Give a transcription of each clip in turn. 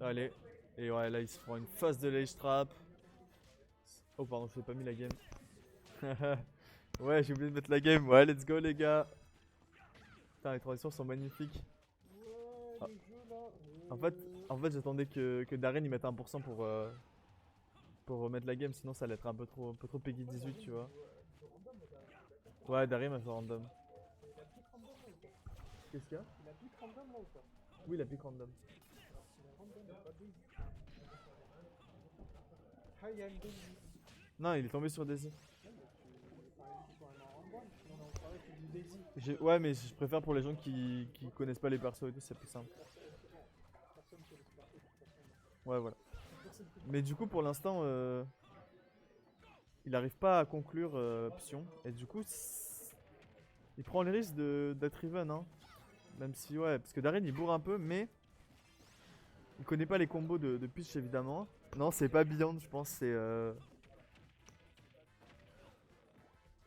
Allez. Et ouais, là, il se prend une phase de Ledge Trap. Oh, pardon, je t'ai pas mis la game. Ouais, j'ai oublié de mettre la game. Ouais, let's go, les gars. Putain, les transitions sont magnifiques. Ouais, Ah, le jeu là. en fait, j'attendais que Darren il mette 1% pour remettre la game, sinon ça allait être un peu trop Peggy Ouais, 18, Darim, tu vois. il joue random là, Darim. Ouais, Darren a fait random. Il a pick random là ou pas? Qu'est-ce qu'il y a? Il a pick random là ou pas? Oui, la pick random. Alors qu'il a random et pas Daisy. Ah, il y a une Daisy. Non, il est tombé sur Daisy. Non, mais tu. Enfin, il faut un random, sinon on croirait que tu dis Daisy. Ouais, mais je préfère pour les gens qui connaissent pas les persos et tout, c'est plus simple. Personne ne connaît ce perso de toute façon. Ouais, voilà. Personne ne Mais du coup, pour l'instant, il arrive pas à conclure Psion. Et du coup, il prend le risque d'être even, hein. Même si, ouais, parce que Darren il bourre un peu, mais il connaît pas les combos de Peach évidemment. Non, c'est pas Beyond, je pense, c'est.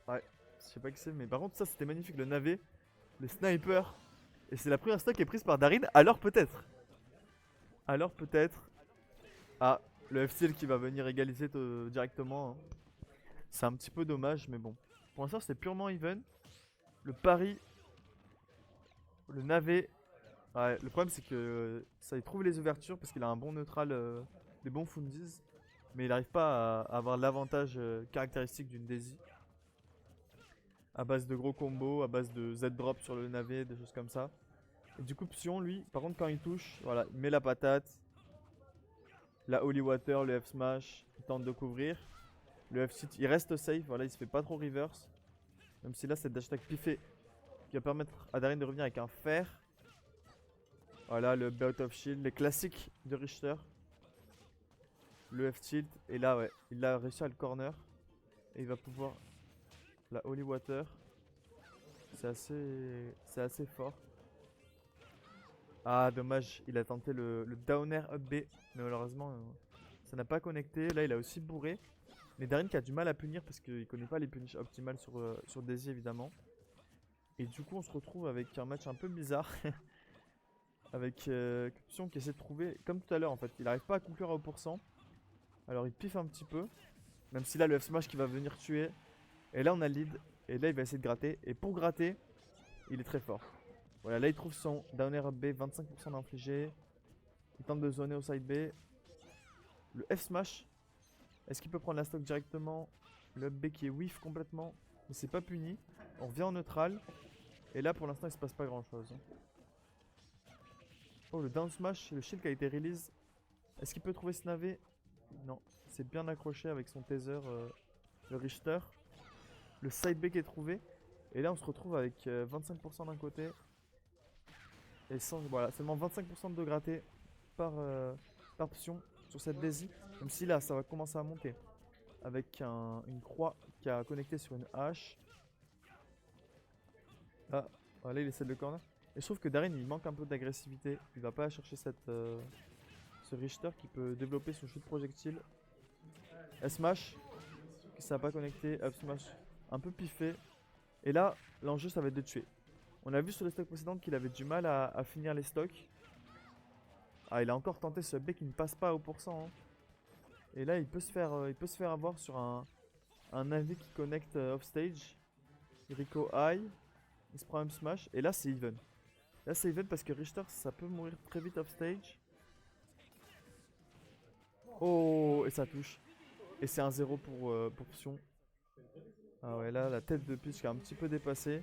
Ouais, je sais pas qui c'est, mais par contre, ça c'était magnifique, le navet, le sniper. Et c'est la première stock qui est prise par Darin, alors peut-être. Alors peut-être. Ah, le F-Steel qui va venir égaliser directement, hein. C'est un petit peu dommage, mais bon. Pour l'instant, c'est purement even. Le pari, le navet. Ouais, le problème c'est que ça il trouve les ouvertures parce qu'il a un bon neutral, des bons fundies. Mais il n'arrive pas à avoir l'avantage caractéristique d'une Daisy. À base de gros combos, à base de Z-drop sur le navet, des choses comme ça. Et du coup, Psion, lui, par contre, quand il touche, voilà, il met la patate. La Holy Water, le F-Smash, il tente de couvrir. Le F-Sit, il reste safe, voilà, il se fait pas trop reverse. Même si là, c'est dash attack piffé qui va permettre à Darien de revenir avec un fer. Voilà, le Bout of Shield, les classiques de Richter. Le F-Tilt, et là, ouais, il a réussi à le corner. Et il va pouvoir. La Holy Water, c'est assez fort. Ah, dommage, il a tenté le downer up B, mais malheureusement, ça n'a pas connecté. Là, il a aussi bourré. Mais Darin qui a du mal à punir parce qu'il connaît pas les punishes optimales sur Daisy, évidemment. Et du coup, on se retrouve avec un match un peu bizarre. Avec Cuption qui essaie de trouver, comme tout à l'heure en fait, il arrive pas à conclure à haut pourcent. Alors il piffe un petit peu. Même si là, le F-Smash qui va venir tuer. Et là, on a le lead. Et là, il va essayer de gratter. Et pour gratter, il est très fort. Voilà, là, il trouve son downer up B, 25% d'infligé. Il tente de zoner au side B. Le F-Smash. Est-ce qu'il peut prendre la stock directement? Le up B qui est whiff complètement. Mais c'est pas puni. On revient en neutral. Et là, pour l'instant, il se passe pas grand chose. Oh, le down smash, le shield qui a été release. Est-ce qu'il peut trouver ce navet? Non. C'est bien accroché avec son taser, le Richter. Le side B qui est trouvé. Et là, on se retrouve avec 25% d'un côté. Et voilà, seulement 25% de gratté par option sur cette Daisy. Même si là, ça va commencer à monter. Avec une croix qui a connecté sur une hache. Ah, voilà, il essaie de le corner. Et je trouve que Darren, il manque un peu d'agressivité. Il va pas chercher ce Richter qui peut développer son shoot projectile. S-Smash, qui ça n'a pas connecté. Up Smash, un peu piffé. Et là, l'enjeu, ça va être de tuer. On a vu sur les stocks précédentes qu'il avait du mal à finir les stocks. Ah, il a encore tenté ce B qui ne passe pas au pourcent, hein. Et là, il peut se faire avoir sur un AV qui connecte offstage. Rico high. Il se prend un smash. Et là, c'est even. Là, c'est even parce que Richter, ça peut mourir très vite offstage. Oh, et ça touche. Et c'est un 0 pour Psion. Ah ouais, là, la tête de Peach qui a un petit peu dépassé.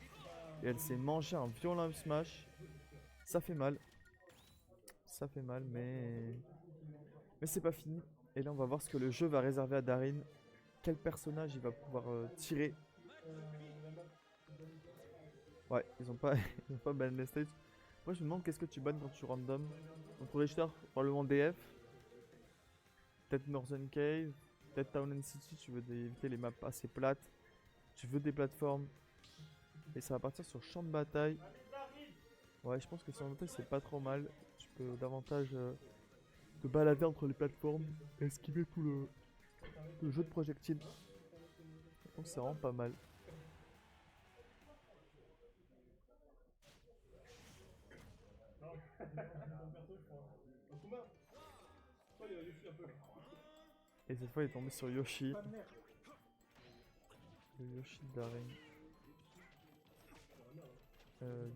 Et elle s'est mangée un violent up smash. Ça fait mal. Ça fait mal, mais c'est pas fini. Et là, on va voir ce que le jeu va réserver à Darin. Quel personnage il va pouvoir tirer. Ouais, ils ont pas, ils ont pas ban les stages. Moi, je me demande qu'est-ce que tu bannes quand tu random. Contre Richter, probablement DF. Peut-être Northern Cave. Peut-être Town and City, tu veux éviter les maps assez plates. Tu veux des plateformes. Et ça va partir sur champ de bataille. Ouais, je pense que champ de bataille, c'est pas trop mal. Tu peux davantage te balader entre les plateformes. Et esquiver tout le jeu de projectiles. Donc c'est vraiment pas mal. Et cette fois il est tombé sur Yoshi. Pas de nerfs. Le Yoshi de Darin.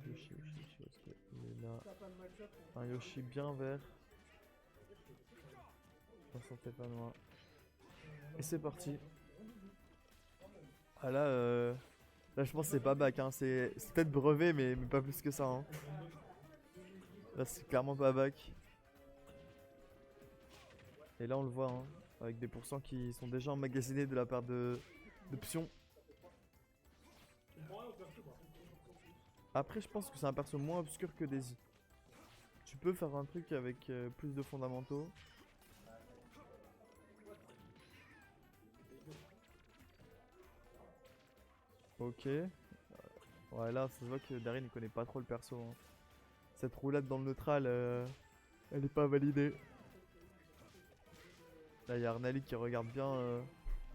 Yoshi, où est-ce qu'il est là? T'as pas de match-up. Un Yoshi bien vert. On sentait pas loin. Et c'est parti. Ah là, là je pense que c'est pas bac, hein. C'est peut-être brevet, mais pas plus que ça. Hein. Là c'est clairement pas bac. Et là on le voit, hein, avec des pourcents qui sont déjà emmagasinés de la part de Pion. Après je pense que c'est un perso moins obscur que Daisy. Tu peux faire un truc avec plus de fondamentaux. Ok. Ouais là ça se voit que Darin il connaît pas trop le perso. Hein. Cette roulade dans le neutral, elle est pas validée. Là il y a Arnali qui regarde bien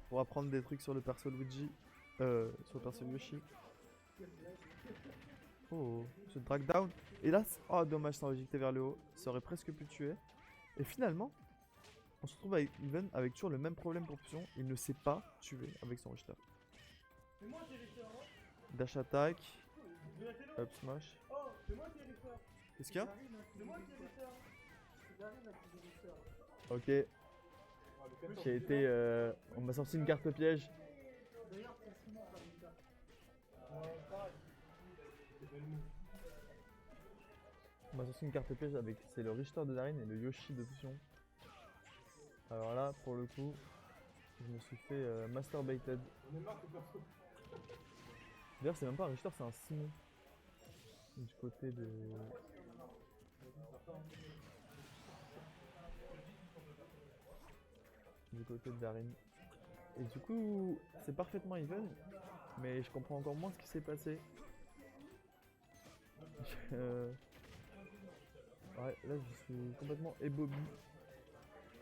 pour apprendre des trucs sur le perso Luigi. Sur le perso Yoshi. Oh, ce drag down. Et là, oh dommage, ça a éjecté vers le haut. Ça aurait presque pu tuer. Et finalement, on se retrouve avec Even avec toujours le même problème pour Pion. Il ne sait pas tuer avec son Richter. C'est moi qui ai Richter, hein. Dash attack, Vous êtes là? up smash. Oh, c'est moi qui ai Richter. Qu'est-ce qu'il y a? C'est moi qui ai Richter. C'est Darin là qui a Richter. Ok. J'ai été. On m'a sorti une carte piège. D'ailleurs, c'est Simon qui a Richter. Ouais, pareil. On m'a sorti une carte piège avec. C'est le Richter de Darin et le Yoshi de Pion. Alors là, pour le coup, je me suis fait masturbated. On est marre que perso. D'ailleurs, c'est même pas un Richter, c'est un Simon. Du côté de. Du côté de Darin. Et du coup, c'est parfaitement even, mais je comprends encore moins ce qui s'est passé. Ouais, là je suis complètement ébobi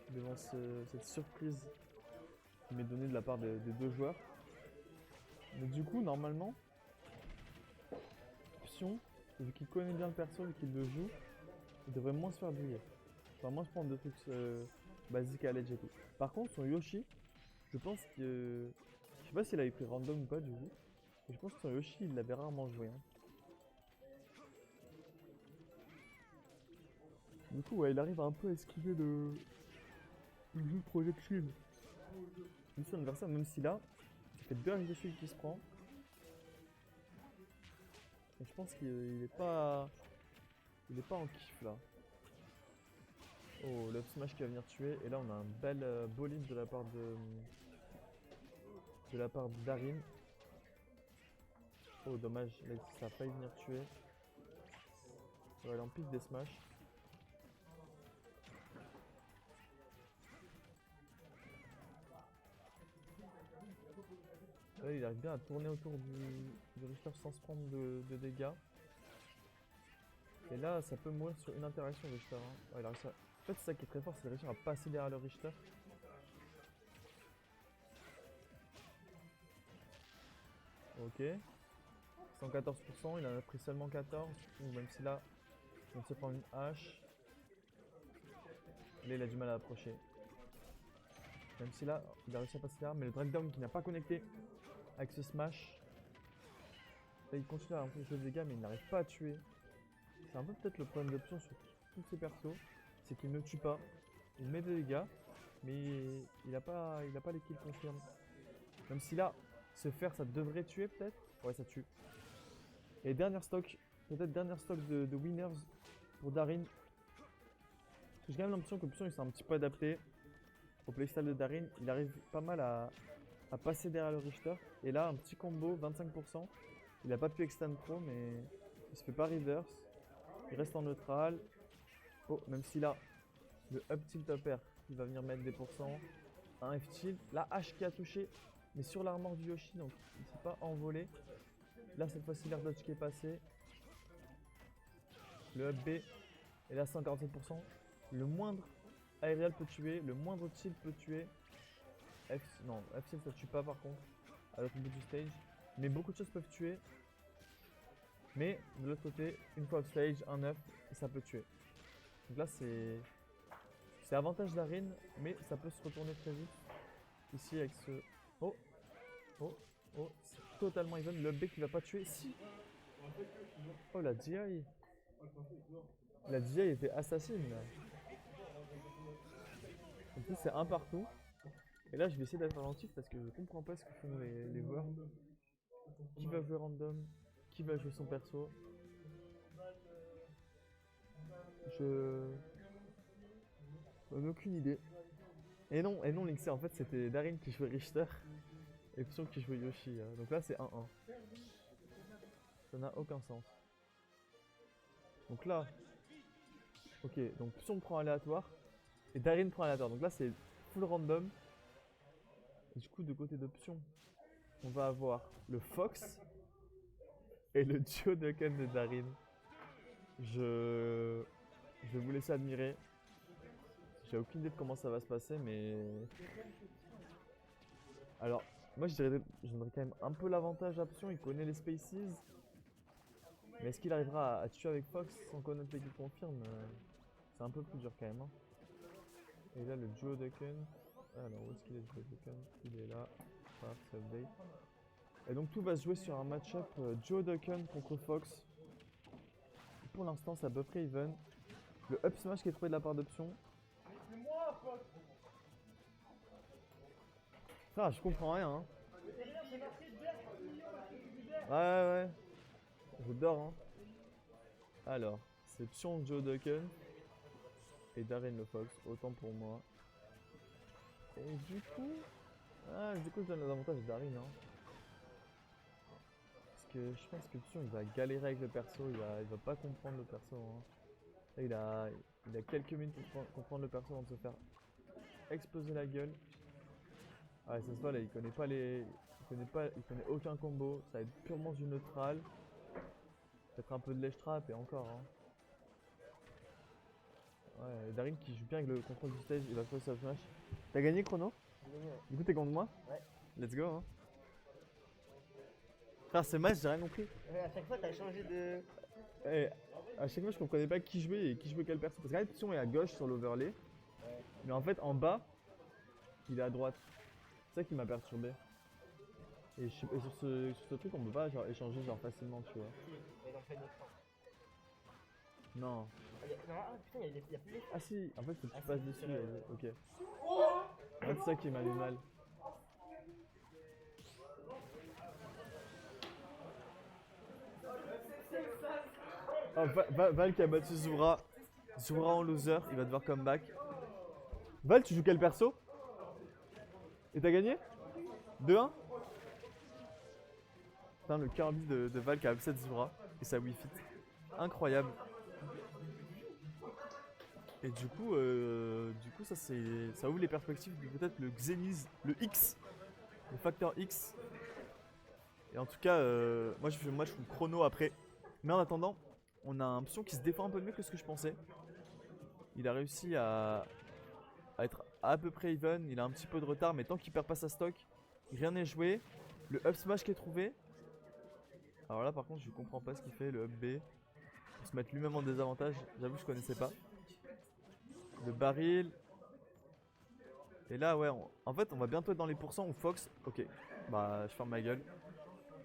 devant cette surprise qui m'est donnée de la part des deux joueurs. Mais du coup, normalement, Pion, vu qu'il connaît bien le perso, vu qu'il le joue, il devrait moins se faire bouillir. Enfin, moins se prendre de trucs basiques à l'edge et tout. Par contre, son Yoshi, je pense que. Je sais pas s'il avait pris random ou pas du coup. Mais je pense que son Yoshi, il l'avait rarement joué. Hein. Du coup, ouais, il arrive à un peu esquiver le jeu de projectile. Du son adversaire, même si là, il fait 2 de shield qui se prend. Et je pense qu'il est pas. Il est pas en kiff là. Oh, le smash qui va venir tuer. Et là, on a un bel bolide de la part de. De la part de Darin. Oh, dommage, là, ça a failli venir tuer. Ouais, il en pique des smash. Là, il arrive bien à tourner autour du Richter sans se prendre de dégâts. Et là, ça peut mourir sur une interaction Richter. Hein. Ouais, il a réussi à... En fait, c'est ça qui est très fort, c'est de réussir à passer derrière le Richter. Ok. 114%, il en a pris seulement 14. Ou même si là, on se prend une hache. Là, il a du mal à approcher. Même si là, il a réussi à passer derrière, mais le drag down qui n'a pas connecté avec ce smash. Là, il continue à infliger des dégâts, mais il n'arrive pas à tuer. C'est un peu peut-être le problème d'option sur tous ces persos, c'est qu'il ne tue pas. Il met des dégâts, mais il a pas l'équipe confirme. Même si là, se faire, ça devrait tuer peut-être. Ouais, ça tue. Et dernier stock, peut-être dernier stock de winners pour Darin. J'ai quand même l'impression que Pion il s'est un petit peu adapté au playstyle de Darin. Il arrive pas mal à passer derrière le Richter. Et là, un petit combo, 25%. Il a pas pu extend trop, mais il se fait pas reverse. Il reste en neutral. Oh, même si là, le up tilt up air, il va venir mettre des pourcents. Un F tilt. La hache qui a touché, mais sur l'armor du Yoshi, donc il ne s'est pas envolé. Là, cette fois-ci, l'air dodge qui est passé. Le up B. Et là, 147%. Le moindre aérial peut tuer, le moindre tilt peut tuer. Non, F tilt ça tue pas par contre, à l'autre bout du stage. Mais beaucoup de choses peuvent tuer. Mais de l'autre côté, une fois off stage, un up, ça peut tuer. Donc là, c'est C'est avantage Darin, mais ça peut se retourner très vite. Ici avec ce... Oh. Oh. Oh. C'est totalement even. Le B qui va pas tuer. Si. Oh la DI. La DI était assassine là. En plus c'est un partout. Et là je vais essayer d'être attentif parce que je comprends pas ce que font les joueurs. Qui va jouer random? Qui va jouer son perso? Je... J'en ai aucune idée. Et non, Linksy, en fait c'était Darin qui jouait Richter et Psion qui jouait Yoshi. Donc là c'est 1-1. Ça n'a aucun sens. Donc là, ok, donc Psion prend aléatoire et Darin prend aléatoire. Donc là c'est full random. Et du coup de côté d'option, on va avoir le Fox et le Duodoken de Darin. Je vais vous laisser admirer. J'ai aucune idée de comment ça va se passer, mais... Alors, moi je donnerais quand même un peu l'avantage à Psion, il connaît les Spaces. Mais est-ce qu'il arrivera à tuer avec Fox sans connaître les qui confirment? C'est un peu plus dur quand même. Hein. Et là le Duodoken. Alors où est-ce qu'il est le Duodoken? Il est là. Paf, c'est update. Et donc tout va se jouer sur un match-up Duodoken contre Fox. Pour l'instant c'est à peu près even. Le up smash qui est trouvé de la part d'Option. Ah, je comprends rien. Hein. Ouais. Je dors. Hein. Alors, c'est Psion Duodoken et Darin le Fox. Autant pour moi. Et du coup... je donne l'avantage à Darin. Hein. Parce que je pense que Psion il va galérer avec le perso. Il va pas comprendre le perso. Hein. Là, il a quelques minutes pour comprendre le perso avant de se faire exploser la gueule. Ah ouais, ça se voit là, il connaît pas les. Il connaît aucun combo, ça va être purement du neutral. Peut-être un peu de ledge trap et encore. Hein. Ouais, Darin qui joue bien avec le contrôle du stage, il va trouver sa smash. T'as gagné Chrono? Du coup t'es contre moi? Ouais. Let's go hein. Frère ce match j'ai rien compris. À chaque fois t'as changé de... Eh, à chaque fois je comprenais pas qui jouait et qui jouait quel perso. Parce qu'en fait Psion est à gauche sur l'overlay. Ouais. Mais en fait en bas, il est à droite. C'est ça qui m'a perturbé. Et sur ce truc, on peut pas genre, échanger genre facilement, tu vois. Si, mais dans Final Fantasy. Non. Putain, il y a plus les... Ah si, en fait, faut que tu Ah, passes si, dessus. c'est vrai. Ok. En fait, c'est ça qui m'a mis mal. Oh, Val qui a battu Zura. Zura en loser, il va devoir comeback. Val, tu joues quel perso? Et t'as gagné? 2-1? Putain, le Kirby de Val qui a upset Zura et sa Wii Fit. Incroyable. Et du coup ça ouvre les perspectives de peut-être le Xeniz, le X, le facteur X. Et en tout cas, moi je fais chrono après. Mais en attendant, on a un Psion qui se défend un peu mieux que ce que je pensais. Il a réussi à être à peu près even, il a un petit peu de retard, mais tant qu'il perd pas sa stock, rien n'est joué. Le up smash qui est trouvé. Alors là par contre je comprends pas ce qu'il fait, le up B. Pour se mettre lui-même en désavantage, j'avoue que je connaissais pas. Le baril. Et là ouais, en fait on va bientôt être dans les pourcents où Fox... Ok, bah je ferme ma gueule.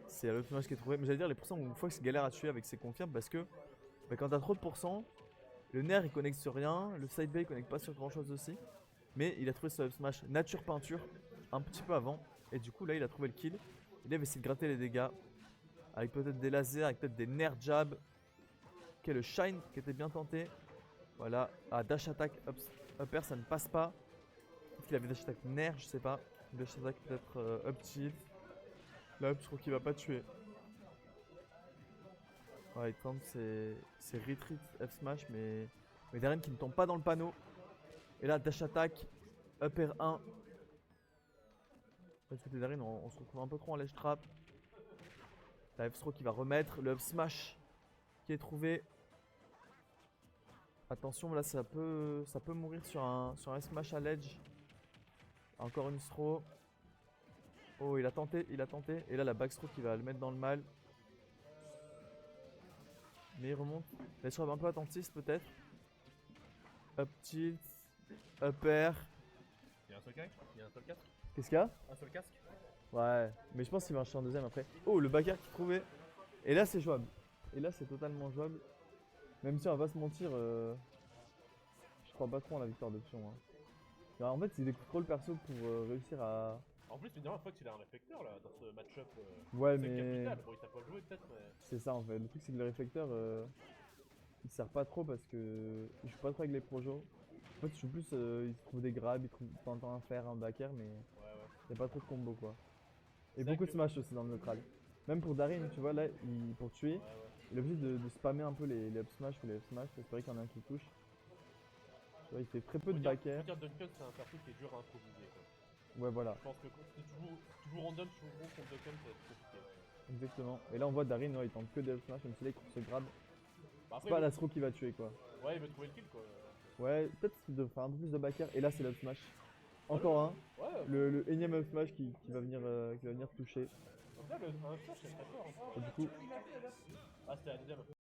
C'est le match qui est trouvé. Mais j'allais dire les pourcents où Fox galère à tuer avec ses confirmes parce que bah, quand t'as trop de pourcents, le nerf il connecte sur rien, le side B il connecte pas sur grand chose aussi. Mais il a trouvé ce up smash nature peinture un petit peu avant. Et du coup là il a trouvé le kill. Il avait essayé de gratter les dégâts. Avec peut-être des lasers, avec peut-être des nerfs jab. Ok, le shine qui était bien tenté. Voilà, dash attack upper ça ne passe pas. Peut-être qu'il avait dash attack nerf, je sais pas. Dash attack peut-être up tilt. Là up je trouve qu'il va pas tuer. Ouais il tente ses retreat F smash mais Darin qui ne tombe pas dans le panneau. Et là dash attack, upper 1. Du côté Darin on se retrouve un peu trop en ledge trap. La F-throw qui va remettre, le up smash qui est trouvé. Attention là ça peut mourir sur un smash à ledge. Encore une throw. Oh il a tenté. Et là la backthrow qui va le mettre dans le mal. Mais il remonte. Ledge trap un peu attentiste peut-être. Up tilt. Upper. Il y a un seul casque. Il y a un seul casque. Qu'est-ce qu'il y a? Un seul casque. Ouais, mais je pense qu'il va enchaîner en deuxième après. Oh, le backer qui trouvait. Et là, c'est jouable. Et là, c'est totalement jouable. Même si on va pas se mentir, je crois pas trop en la victoire d'option. Hein. Alors, en fait, il découvre trop le perso pour réussir à. En plus, finalement, Fox il a un réflecteur là dans ce match-up. Ouais, C'est mais. capital. Bon, il t'a pas joué peut-être, mais. C'est ça en fait. Le truc, c'est que le réflecteur il sert pas trop parce que il joue pas trop avec les projos. En fait, il joue plus, il trouve des grabs, il trouve de temps en temps un fer, un backer, mais Ouais, ouais. il y a pas trop de combo quoi. Et C'est beaucoup vrai de que- smash aussi dans le neutral. Même pour Darin, tu vois, là, pour tuer, Ouais, ouais. il est obligé de spammer un peu les up smash ou les up smash, c'est vrai qu'il y en a un qui touche. Tu vois, il fait très peu de backer. Faut dire Duncan, c'est un perso qui est dur à improviser quoi. Ouais, voilà, Je pense que c'est toujours random, toujours gros contre Duncan, ça va être compliqué. exactement. Et là, on voit Darin, ouais, il tente que des up smash, même si là, il trouve ce grab. Bah, C'est après, pas l'astro qui va tuer quoi. ouais, il veut trouver le kill quoi. Ouais, peut-être de faire un peu plus de backer. Et là, c'est l'up smash. Encore un. Ouais, Le énième up smash qui va venir toucher. donc là, un flash, c'est très fort. Hein. Et du coup, Ah, c'était la deuxième.